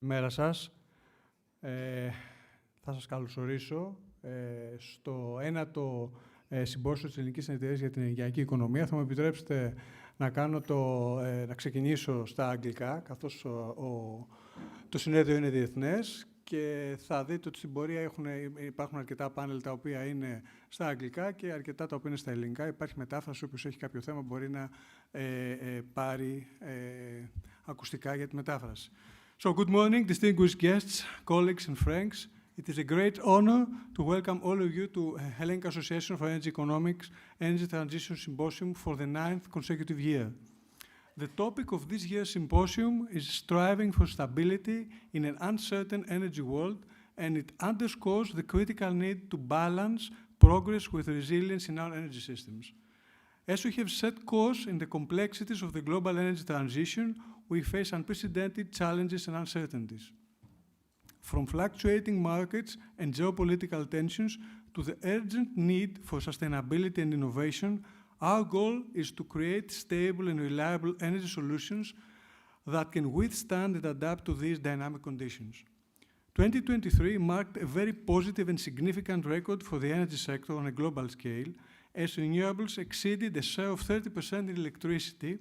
Μέρα σας. Θα σας καλωσορίσω στο 9ο συμπόσιο της Ελληνικής Συνεταιρίας για την Ενεργειακή Οικονομία. Θα μου επιτρέψετε να ξεκινήσω στα αγγλικά, καθώς το συνέδριο είναι διεθνές και θα δείτε ότι στην πορεία υπάρχουν αρκετά πάνελ τα οποία είναι στα αγγλικά και αρκετά τα οποία είναι στα ελληνικά. Υπάρχει μετάφραση, όποιος έχει κάποιο θέμα μπορεί να πάρει ακουστικά για τη μετάφραση. So, good morning, distinguished guests, colleagues and friends. It is a great honor to welcome all of you to Hellenic Association for Energy Economics Energy Transition Symposium for the 9th consecutive year. The topic of this year's symposium is striving for stability in an uncertain energy world, and it underscores the critical need to balance progress with resilience in our energy systems. As we have set course in the complexities of the global energy transition, we face unprecedented challenges and uncertainties. From fluctuating markets and geopolitical tensions to the urgent need for sustainability and innovation, our goal is to create stable and reliable energy solutions that can withstand and adapt to these dynamic conditions. 2023 marked a very positive and significant record for the energy sector on a global scale, as renewables exceeded a share of 30% in electricity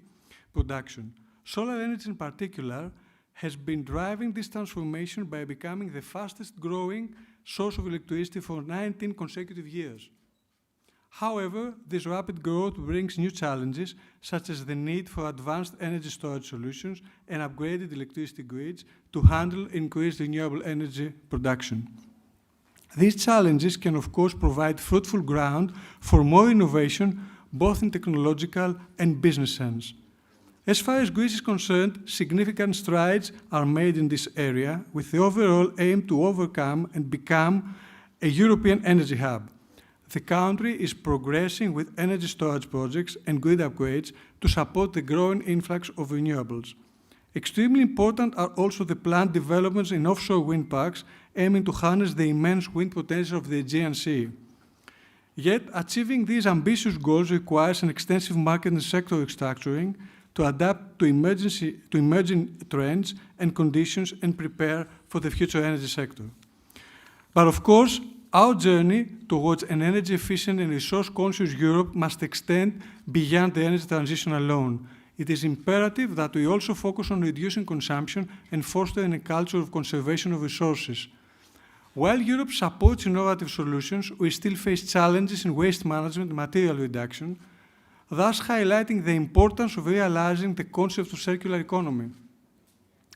production. Solar energy in particular has been driving this transformation by becoming the fastest growing source of electricity for 19 consecutive years. However, this rapid growth brings new challenges, such as the need for advanced energy storage solutions and upgraded electricity grids to handle increased renewable energy production. These challenges can, of course, provide fruitful ground for more innovation, both in technological and business sense. As far as Greece is concerned, significant strides are made in this area with the overall aim to overcome and become a European energy hub. The country is progressing with energy storage projects and grid upgrades to support the growing influx of renewables. Extremely important are also the planned developments in offshore wind parks aiming to harness the immense wind potential of the Aegean Sea. Yet, achieving these ambitious goals requires an extensive market and sector restructuring to adapt to emerging trends and conditions and prepare for the future energy sector. But of course, our journey towards an energy-efficient and resource-conscious Europe must extend beyond the energy transition alone. It is imperative that we also focus on reducing consumption and fostering a culture of conservation of resources. While Europe supports innovative solutions, we still face challenges in waste management and material reduction, thus highlighting the importance of realizing the concept of circular economy.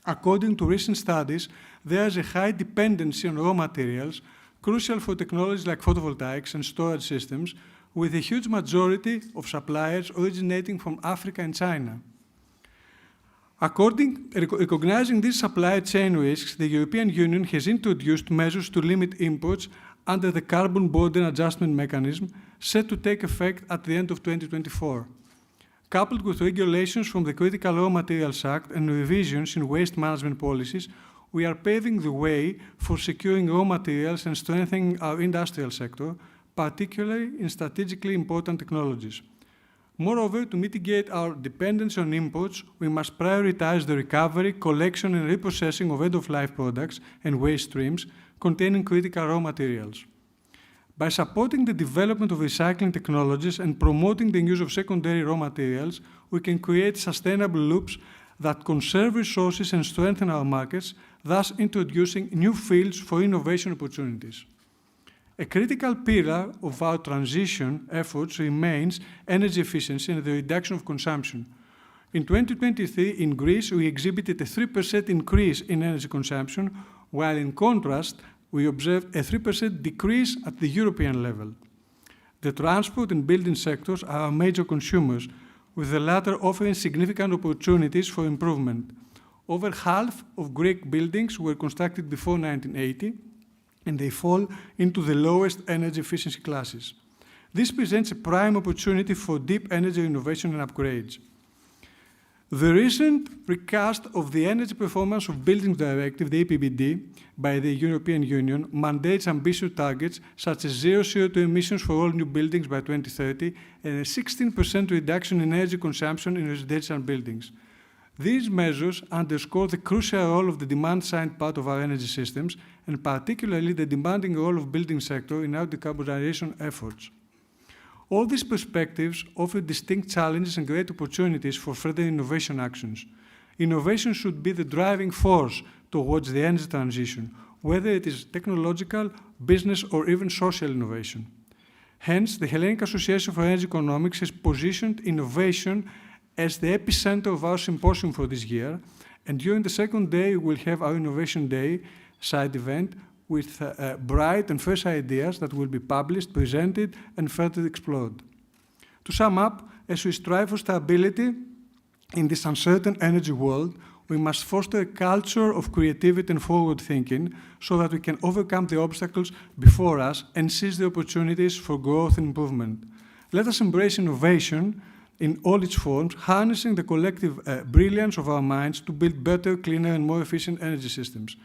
According to recent studies, there is a high dependency on raw materials, crucial for technologies like photovoltaics and storage systems, with a huge majority of suppliers originating from Africa and China. Recognizing these supply chain risks, the European Union has introduced measures to limit imports under the Carbon Border Adjustment Mechanism, set to take effect at the end of 2024. Coupled with regulations from the Critical Raw Materials Act and revisions in waste management policies, we are paving the way for securing raw materials and strengthening our industrial sector, particularly in strategically important technologies. Moreover, to mitigate our dependence on imports, we must prioritize the recovery, collection, and reprocessing of end-of-life products and waste streams containing critical raw materials. By supporting the development of recycling technologies and promoting the use of secondary raw materials, we can create sustainable loops that conserve resources and strengthen our markets, thus introducing new fields for innovation opportunities. A critical pillar of our transition efforts remains energy efficiency and the reduction of consumption. In 2023, in Greece, we exhibited a 3% increase in energy consumption, while in contrast, we observed a 3% decrease at the European level. The transport and building sectors are our major consumers, with the latter offering significant opportunities for improvement. Over half of Greek buildings were constructed before 1980, and they fall into the lowest energy efficiency classes. This presents a prime opportunity for deep energy innovation and upgrades. The recent recast of the Energy Performance of Buildings Directive, the EPBD, by the European Union mandates ambitious targets such as zero CO2 emissions for all new buildings by 2030 and a 16% reduction in energy consumption in residential buildings. These measures underscore the crucial role of the demand-side part of our energy systems, and particularly the demanding role of building sector in our decarbonization efforts. All these perspectives offer distinct challenges and great opportunities for further innovation actions. Innovation should be the driving force towards the energy transition, whether it is technological, business, or even social innovation. Hence, the Hellenic Association for Energy Economics has positioned innovation as the epicenter of our symposium for this year, and during the second day, we'll have our Innovation Day side event with bright and fresh ideas that will be published, presented, and further explored. To sum up, as we strive for stability in this uncertain energy world, we must foster a culture of creativity and forward thinking so that we can overcome the obstacles before us and seize the opportunities for growth and improvement. Let us embrace innovation in all its forms, harnessing the collective brilliance of our minds to build better, cleaner, and more efficient energy systems.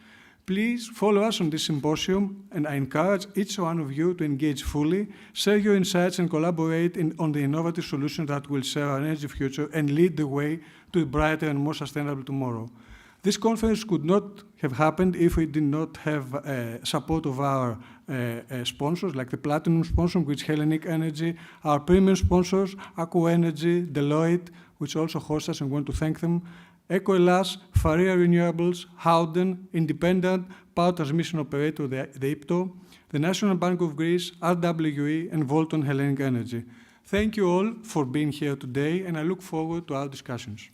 Please follow us on this symposium, and I encourage each one of you to engage fully, share your insights, and collaborate on the innovative solutions that will serve our energy future and lead the way to a brighter and more sustainable tomorrow. This conference could not have happened if we did not have support of our sponsors, like the Platinum sponsor, which is Hellenic Energy, our premium sponsors, Akku Energy, Deloitte, which also host us, and want to thank them, Ecoelas, Faria Renewables, Howden, Independent Power Transmission Operator, the IPTO, the National Bank of Greece, RWE, and Volton Hellenic Energy. Thank you all for being here today, and I look forward to our discussions.